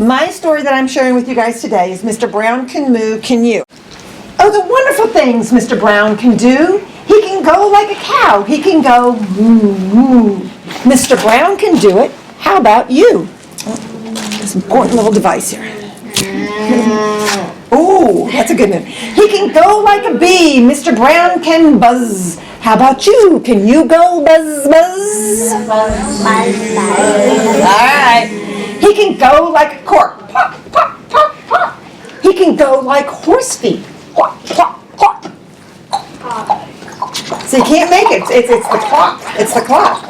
My story that I'm sharing with you guys today is Mr. Brown Can Moo, Can You? Oh, the wonderful things Mr. Brown can do. He can go like a cow. He can go moo, moo. Mr. Brown can do it. How about you? This important little device here. Oh, that's a good one. He can go like a bee. Mr. Brown can buzz. How about you? Can you go buzz, buzz? Buzz, buzz, buzz. All right. He can go like a cork. Pop, pop, pop, pop. He can go like horse feet. Plop, plop, plop. So you can't make it. It's the clock. It's the clock.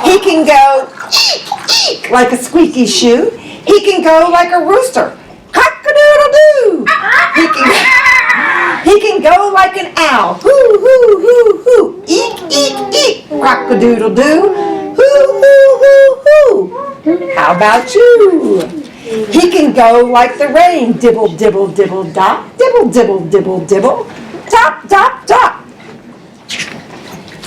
He can go eek, eek, like a squeaky shoe. He can go like a rooster. Cock-a-doodle-doo. He can go like an owl. Hoo, hoo, hoo, hoo. Eek, eek, eek. Cock-a-doodle-doo. Hoo, hoo, hoo, hoo. How about you? He can go like the rain. Dibble, dibble, dibble, dop. Dibble, dibble, dibble, dibble. Dop, dop, dop.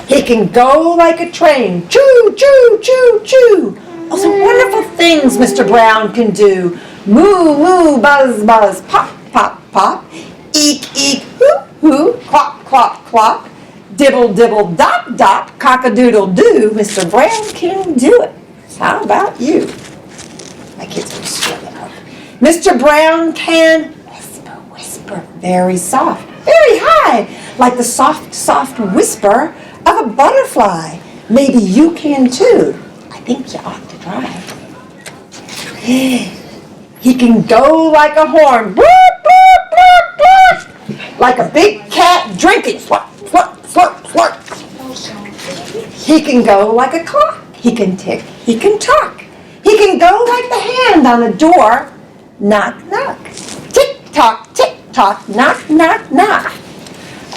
He can go like a train. Choo, choo, choo, choo. Oh, some wonderful things Mr. Brown can do. Moo, moo, buzz, buzz. Pop, pop, pop. Eek, eek, hoo, hoo. Clock, clock, clock. Dibble, dibble, dop, dop. Cock-a-doodle-doo. Mr. Brown can do it. How about you? My kids are struggling out. Mr. Brown can whisper, whisper. Very soft. Very high. Like the soft, soft whisper of a butterfly. Maybe you can too. I think you ought to try. He can go like a horn. Bloop, bloop, bloop, bloop. Like a big cat drinking. Slurp, slurp, slurp, slurp. He can go like a clock. He can tick. He can talk. He can go like the hand on a door. Knock, knock. Tick tock, knock, knock, knock.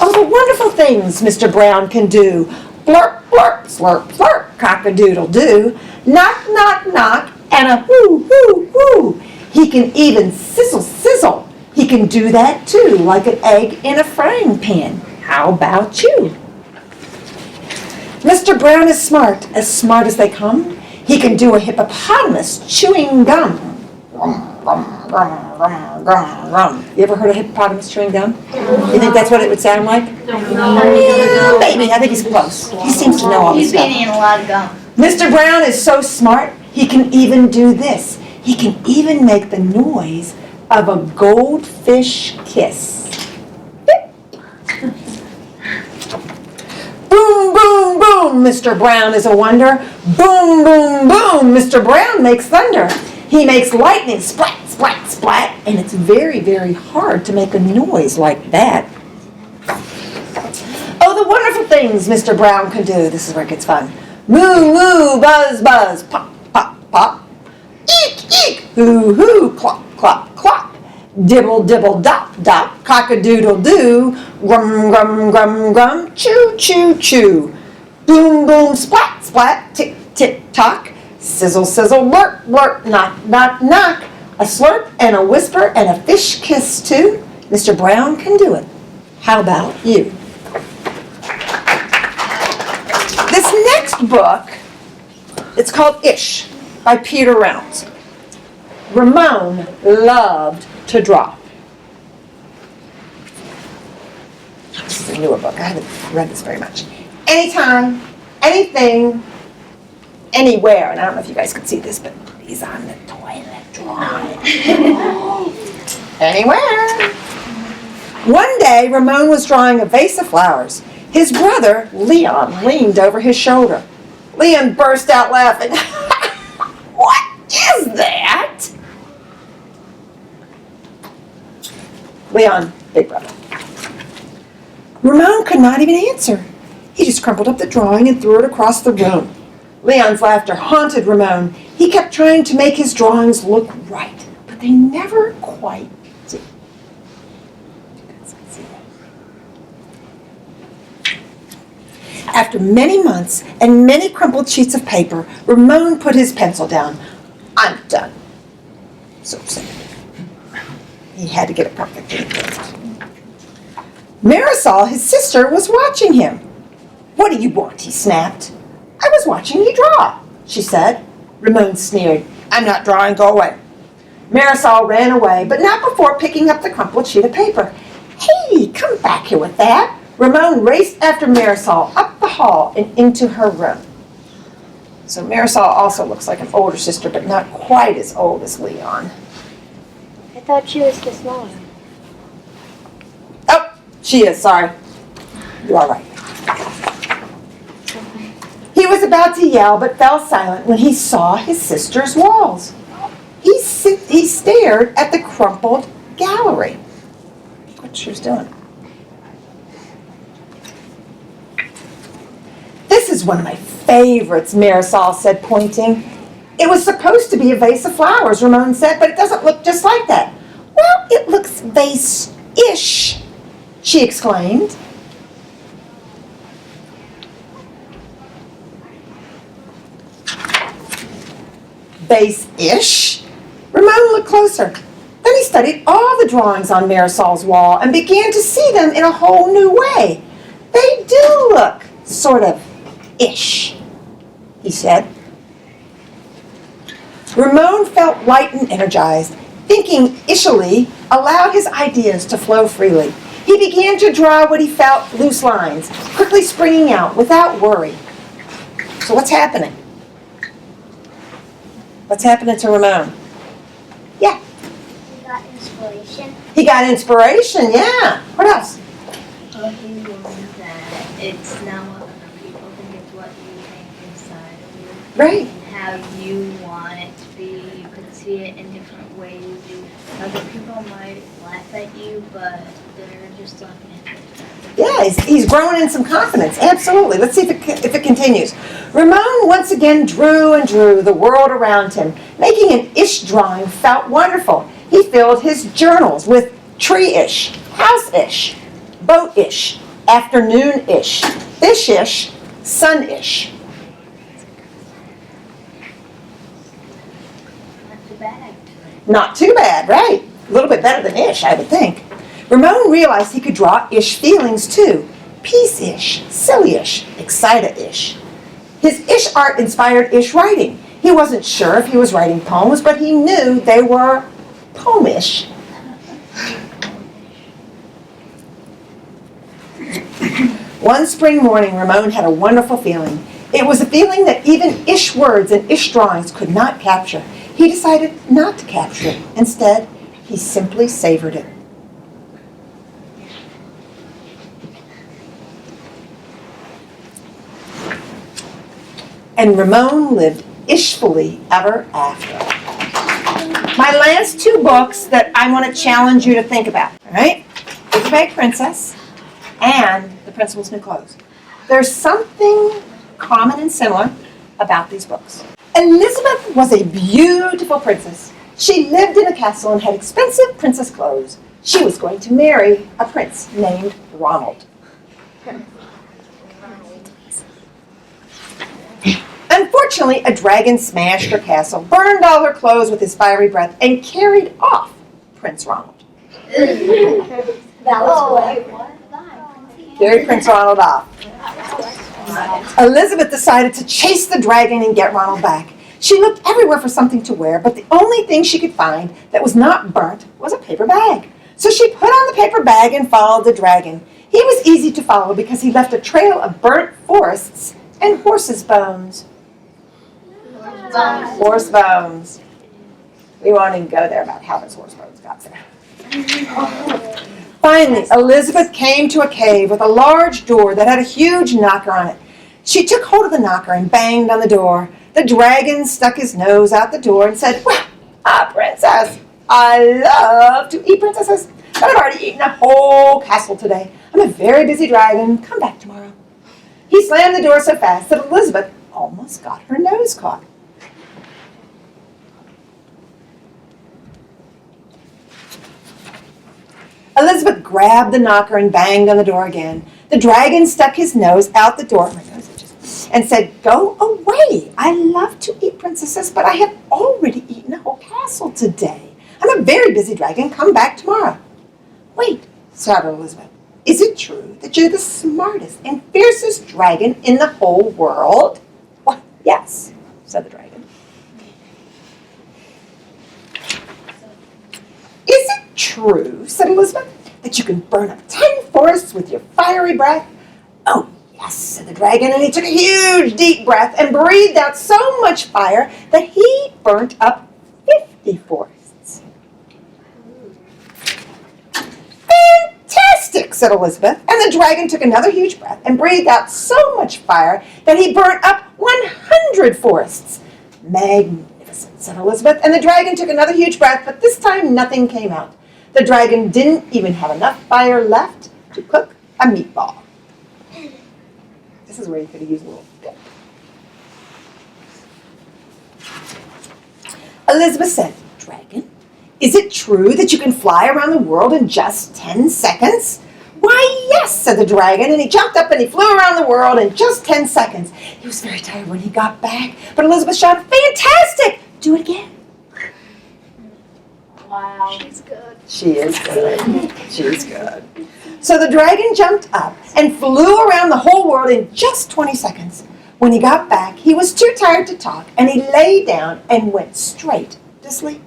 Oh, the wonderful things Mr. Brown can do. Blurp, blurp, slurp, slurp, cock-a-doodle-doo. Knock, knock, knock, and a whoo, whoo, whoo. He can even sizzle, sizzle. He can do that too, like an egg in a frying pan. How about you? Mr. Brown is smart as they come. He can do a hippopotamus chewing gum. Rum, rum, rum, rum, rum, rum. You ever heard of hippopotamus chewing gum? You think that's what it would sound like? Yeah, maybe. I think he's close. He seems to know all this stuff. He's been eating a lot of gum. Mr. Brown is so smart, he can even do this. He can even make the noise of a goldfish kiss. Boom, boom, boom, Mr. Brown is a wonder. Boom, boom, boom, Mr. Brown makes thunder. He makes lightning, splat, splat, splat, and it's very, very hard to make a noise like that. Oh, the wonderful things Mr. Brown can do. This is where it gets fun. Moo, moo, buzz, buzz, pop, pop, pop. Eek, eek, hoo, hoo, clop, clop, clop. Dibble, dibble, dop, dop, cock-a-doodle-doo. Grum, grum, grum, grum, choo, choo, choo. Boom, boom, splat, splat, tick, tick, tock. Sizzle, sizzle, blurt, blurt, knock, knock, knock. A slurp and a whisper and a fish kiss too. Mr. Brown can do it. How about you? This next book, it's called Ish by Peter Reynolds. Ramon loved to draw. This is a newer book. I haven't read this very much. Anytime, anything, anywhere. And I don't know if you guys could see this, but he's on the toilet drawing. Anywhere. One day, Ramon was drawing a vase of flowers. His brother, Leon, leaned over his shoulder. Leon burst out laughing. What is that? Leon, big brother. Ramon could not even answer. He just crumpled up the drawing and threw it across the room. Leon's laughter haunted Ramon. He kept trying to make his drawings look right, but they never quite did. After many months and many crumpled sheets of paper, Ramon put his pencil down. I'm done. So upset. He had to get it perfect. Marisol, his sister, was watching him. What do you want? He snapped. I was watching you draw, she said. Ramon sneered. I'm not drawing. Go away. Marisol ran away, but not before picking up the crumpled sheet of paper. Hey, come back here with that. Ramon raced after Marisol up the hall and into her room. So Marisol also looks like an older sister, but not quite as old as Leon. I thought she was the smaller. Oh, she is, sorry. You are right. He was about to yell, but fell silent when he saw his sister's walls. He stared at the crumpled gallery. Look what she was doing. This is one of my favorites, Marisol said, pointing. It was supposed to be a vase of flowers, Ramon said, but it doesn't look just like that. Well, it looks vase-ish, she exclaimed. Vase-ish? Ramon looked closer. Then he studied all the drawings on Marisol's wall and began to see them in a whole new way. They do look sort of ish, he said. Ramon felt light and energized. Thinking ishily allowed his ideas to flow freely. He began to draw what he felt loose lines, quickly springing out without worry. So what's happening? What's happening to Ramon? Yeah. He got inspiration. He got inspiration, yeah. What else? Well, he learned that it's not what other people think, it's what you think inside of you. Right. And how you want it to be. You could see it in different ways. Other people might laugh at you, but they're just laughing at you. Yeah, he's growing in some confidence. Absolutely. Let's see if it continues. Ramon once again drew and drew the world around him. Making an ish drawing felt wonderful. He filled his journals with tree-ish, house-ish, boat-ish, afternoon-ish, fish-ish, sun-ish. Not too bad. Not too bad, right? A little bit better than ish, I would think. Ramon realized he could draw ish feelings too. Peace-ish, silly-ish, excita-ish. His ish art inspired ish writing. He wasn't sure if he was writing poems, but he knew they were poem-ish. One spring morning, Ramon had a wonderful feeling. It was a feeling that even ish words and ish drawings could not capture. He decided not to capture it. Instead, he simply savored it. And Ramon lived ishfully ever after. My last two books that I want to challenge you to think about, all right? Big Bag Princess and The Principal's New Clothes. There's something common and similar about these books. Elizabeth was a beautiful princess. She lived in a castle and had expensive princess clothes. She was going to marry a prince named Ronald. Unfortunately, a dragon smashed her castle, burned all her clothes with his fiery breath, and carried off Prince Ronald. That was good. Carried Prince Ronald off. Elizabeth decided to chase the dragon and get Ronald back. She looked everywhere for something to wear, but the only thing she could find that was not burnt was a paper bag. So she put on the paper bag and followed the dragon. He was easy to follow because he left a trail of burnt forests and horses' bones. Horse bones. We won't even go there about how those horse bones got there. Finally, Elizabeth came to a cave with a large door that had a huge knocker on it. She took hold of the knocker and banged on the door. The dragon stuck his nose out the door and said, "Well, princess, I love to eat princesses, but I've already eaten a whole castle today. I'm a very busy dragon. Come back tomorrow." He slammed the door so fast that Elizabeth almost got her nose caught. Elizabeth grabbed the knocker and banged on the door again. The dragon stuck his nose out the door and said, "Go away. I love to eat princesses, but I have already eaten a whole castle today. I'm a very busy dragon. Come back tomorrow." "Wait," shouted Elizabeth. "Is it true that you're the smartest and fiercest dragon in the whole world?" "Well, yes," said the dragon. true, said Elizabeth, that you can burn up 10 forests with your fiery breath? Oh, yes, said the dragon, and he took a huge deep breath and breathed out so much fire that he burnt up 50 forests. Fantastic, said Elizabeth, and the dragon took another huge breath and breathed out so much fire that he burnt up 100 forests. Magnificent, said Elizabeth, and the dragon took another huge breath, but this time nothing came out. The dragon didn't even have enough fire left to cook a meatball. This is where you could have used a little bit. Elizabeth said, Dragon, is it true that you can fly around the world in just 10 seconds? Why, yes, said the dragon, and he jumped up and he flew around the world in just 10 seconds. He was very tired when he got back, but Elizabeth shouted, fantastic! Do it again. Wow. She's good. She is good. She's good. So the dragon jumped up and flew around the whole world in just 20 seconds. When he got back, he was too tired to talk, and he lay down and went straight to sleep.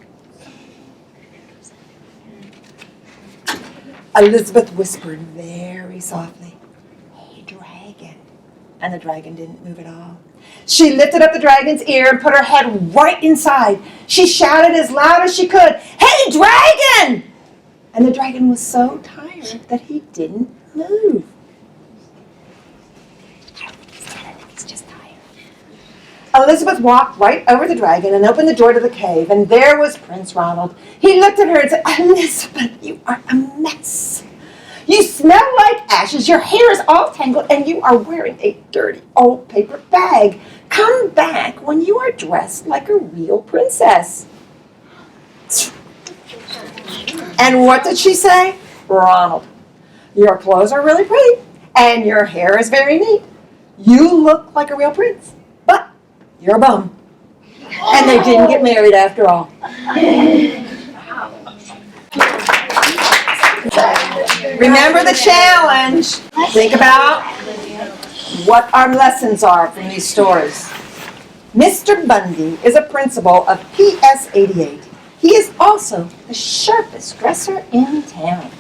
Elizabeth whispered very softly, hey, dragon. And the dragon didn't move at all. She lifted up the dragon's ear and put her head right inside. She shouted as loud as she could, hey, dragon! And the dragon was so tired that he didn't move. He's just tired. Elizabeth walked right over the dragon and opened the door to the cave, and there was Prince Ronald. He looked at her and said, Elizabeth, you are a mess. You smell like ashes, your hair is all tangled, and you are wearing a dirty old paper bag. Come back when you are dressed like a real princess. And what did she say? Ronald, your clothes are really pretty, and your hair is very neat. You look like a real prince, but you're a bum. And they didn't get married after all. Remember the challenge. Think about what our lessons are from these stories. Mr. Bundy is a principal of PS 88. He is also the sharpest dresser in town.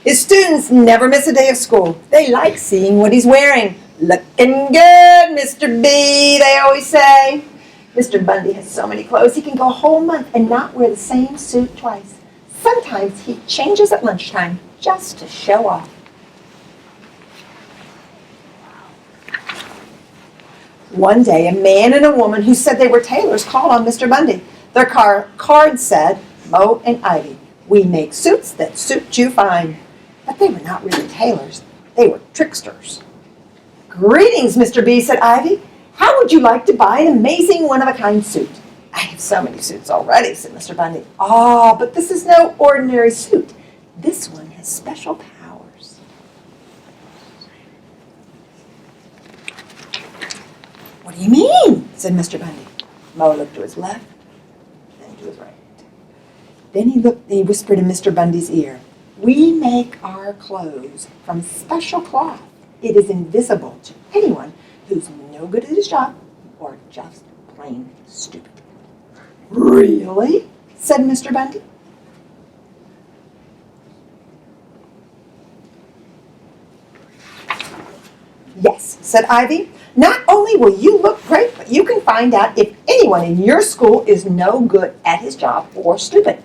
His students never miss a day of school. They like seeing what he's wearing. Looking good, Mr. B, they always say. Mr. Bundy has so many clothes, he can go a whole month and not wear the same suit twice. Sometimes he changes at lunchtime just to show off. One day, a man and a woman who said they were tailors called on Mr. Bundy. Their card said, Mo and Ivy, we make suits that suit you fine. But they were not really tailors. They were tricksters. Greetings, Mr. B, said Ivy. How would you like to buy an amazing one-of-a-kind suit? I have so many suits already, said Mr. Bundy. Ah, but this is no ordinary suit. This one has special powers. What do you mean? Said Mr. Bundy. Mo looked to his left, then to his right. Then he whispered in Mr. Bundy's ear, we make our clothes from special cloth. It is invisible to anyone who's no good at his job or just plain stupid. Really? Said Mr. Bundy. Yes, said Ivy. Not only will you look great, but you can find out if anyone in your school is no good at his job or stupid.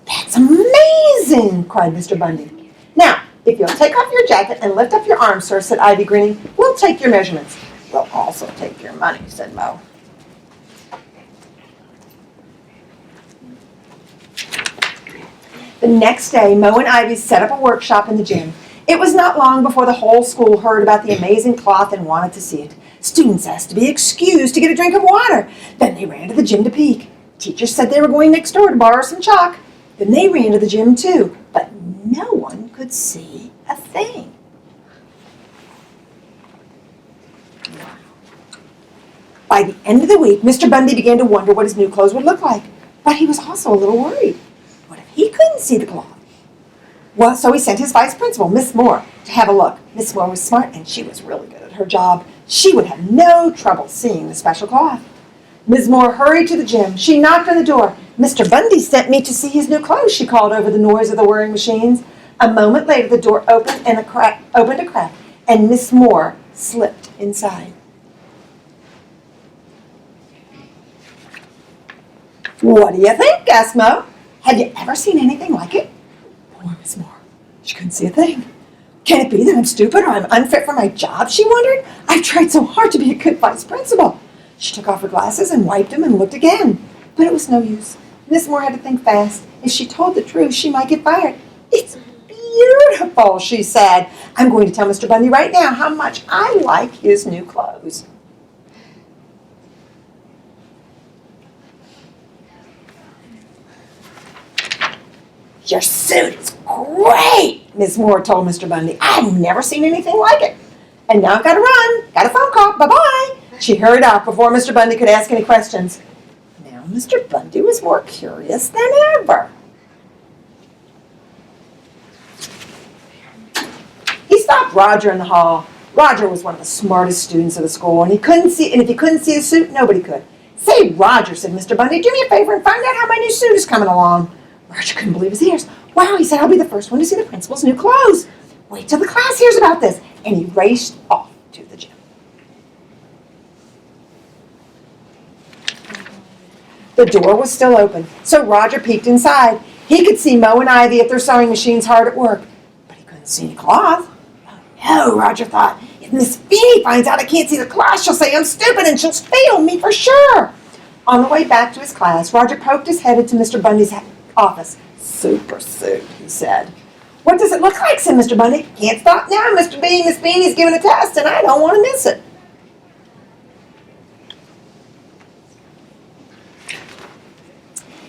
That's amazing, cried Mr. Bundy. Now, if you'll take off your jacket and lift up your arms, sir, said Ivy, grinning, we'll take your measurements. We'll also take your money, said Mo. The next day, Mo and Ivy set up a workshop in the gym. It was not long before the whole school heard about the amazing cloth and wanted to see it. Students asked to be excused to get a drink of water. Then they ran to the gym to peek. Teachers said they were going next door to borrow some chalk. Then they ran to the gym too, but no one could see a thing. By the end of the week, Mr. Bundy began to wonder what his new clothes would look like, but he was also a little worried. What if he couldn't see the cloth? Well, so he sent his vice principal, Miss Moore, to have a look. Miss Moore was smart, and she was really good at her job. She would have no trouble seeing the special cloth. Ms. Moore hurried to the gym. She knocked on the door. "Mr. Bundy sent me to see his new clothes," she called over the noise of the whirring machines. A moment later, the door opened a crack, and Miss Moore slipped inside. "What do you think?" asked Mo. "Have you ever seen anything like it?" Poor Miss Moore. She couldn't see a thing. "Can it be that I'm stupid or I'm unfit for my job?" she wondered. "I've tried so hard to be a good vice principal." She took off her glasses and wiped them and looked again. But it was no use. Miss Moore had to think fast. If she told the truth, she might get fired. "It's beautiful," she said. "I'm going to tell Mr. Bundy right now how much I like his new clothes." "Your suit is great," Miss Moore told Mr. Bundy. "I've never seen anything like it. And now I've got to run. Got a phone call. Bye-bye." She hurried off before Mr. Bundy could ask any questions. Now Mr. Bundy was more curious than ever. He stopped Roger in the hall. Roger was one of the smartest students of the school, and if he couldn't see the suit, nobody could. "Say, Roger," said Mr. Bundy, "do me a favor and find out how my new suit is coming along." Roger couldn't believe his ears. "Wow," he said, "I'll be the first one to see the principal's new clothes. Wait till the class hears about this." And he raced off to the gym. The door was still open, so Roger peeked inside. He could see Mo and Ivy at their sewing machines hard at work, but he couldn't see any cloth. "Oh, no," Roger thought. "If Miss Feeney finds out I can't see the cloth, she'll say I'm stupid and she'll fail me for sure." On the way back to his class, Roger poked his head into Mr. Bundy's office. "Super suit," he said. "What does it look like?" said Mr. Bundy. "Can't stop now, Mr. B. Miss Feeney's giving a test, and I don't want to miss it."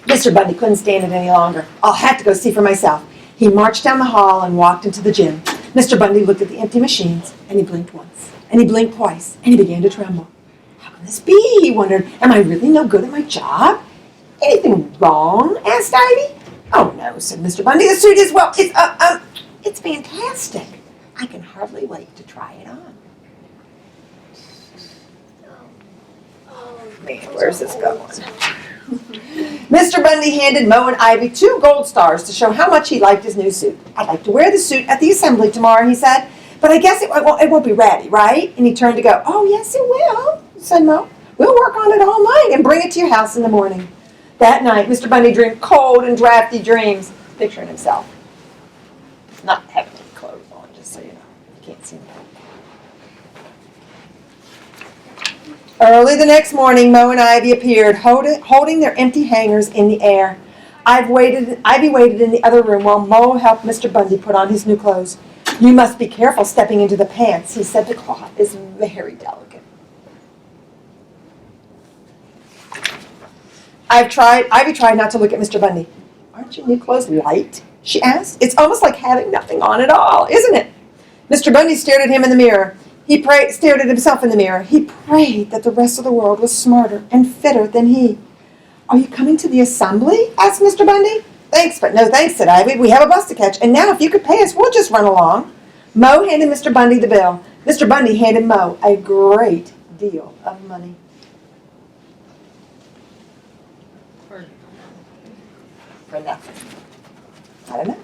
Mr. Bundy couldn't stand it any longer. "I'll have to go see for myself." He marched down the hall and walked into the gym. Mr. Bundy looked at the empty machines, and he blinked once, and he blinked twice, and he began to tremble. "How can this be?" he wondered. "Am I really no good at my job?" "Anything wrong?" asked Ivy. "Oh, no," said Mr. Bundy. "The suit is, well, it's fantastic. I can hardly wait to try it on." Man, where's this going? Mr. Bundy handed Mo and Ivy 2 gold stars to show how much he liked his new suit. "I'd like to wear the suit at the assembly tomorrow," he said. "But I guess it won't be ready, right?" And he turned to go. "Oh, yes, it will," said Mo. "We'll work on it all night and bring it to your house in the morning." That night, Mr. Bundy dreamed cold and drafty dreams, picturing himself not having any clothes on, just so you know. You can't see him. Early the next morning, Mo and Ivy appeared, holding their empty hangers in the air. Ivy waited in the other room while Mo helped Mr. Bundy put on his new clothes. "You must be careful stepping into the pants," he said. "The cloth is very delicate." Ivy tried not to look at Mr. Bundy. "Aren't your new clothes light?" she asked. "It's almost like having nothing on at all, isn't it?" Mr. Bundy stared at him in the mirror. Stared at himself in the mirror. He prayed that the rest of the world was smarter and fitter than he. "Are you coming to the assembly?" asked Mr. Bundy. "Thanks, but no thanks," said Ivy. "We have a bus to catch, and now if you could pay us, we'll just run along." Mo handed Mr. Bundy the bill. Mr. Bundy handed Mo a great deal of money. For nothing. I don't know.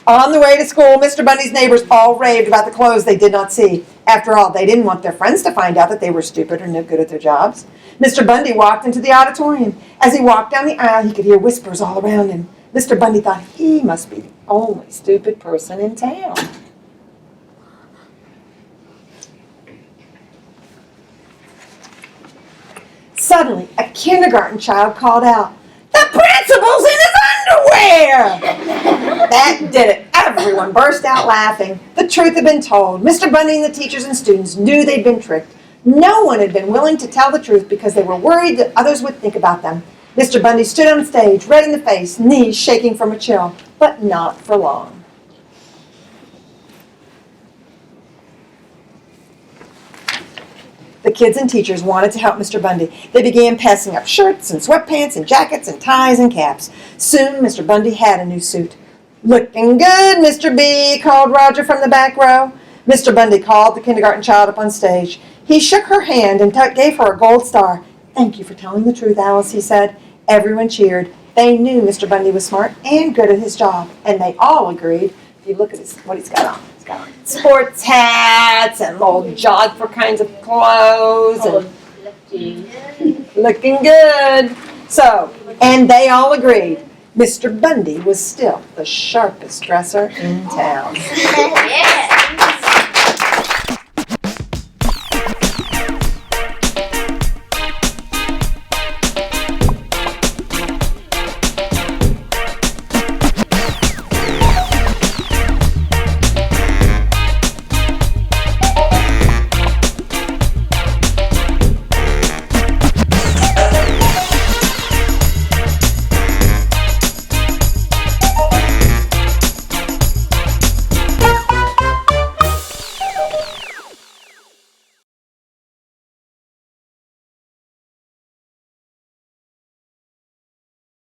On the way to school, Mr. Bundy's neighbors all raved about the clothes they did not see. After all, they didn't want their friends to find out that they were stupid or no good at their jobs. Mr. Bundy walked into the auditorium. As he walked down the aisle, he could hear whispers all around him. Mr. Bundy thought he must be the only stupid person in town. Suddenly, a kindergarten child called out, "The principal's in his underwear!" That did it. Everyone burst out laughing. The truth had been told. Mr. Bundy and the teachers and students knew they'd been tricked. No one had been willing to tell the truth because they were worried that others would think about them. Mr. Bundy stood on stage, red in the face, knees shaking from a chill, but not for long. The kids and teachers wanted to help Mr. Bundy. They began passing up shirts and sweatpants and jackets and ties and caps. Soon, Mr. Bundy had a new suit. "Looking good, Mr. B," called Roger from the back row. Mr. Bundy called the kindergarten child up on stage. He shook her hand and gave her a gold star. "Thank you for telling the truth, Alice," he said. Everyone cheered. They knew Mr. Bundy was smart and good at his job, and they all agreed. If you look at what he's got on. He's got on sports hats and little Jodhpur kinds of clothes and looking good. So, and they all agreed Mr. Bundy was still the sharpest dresser in town. Yeah.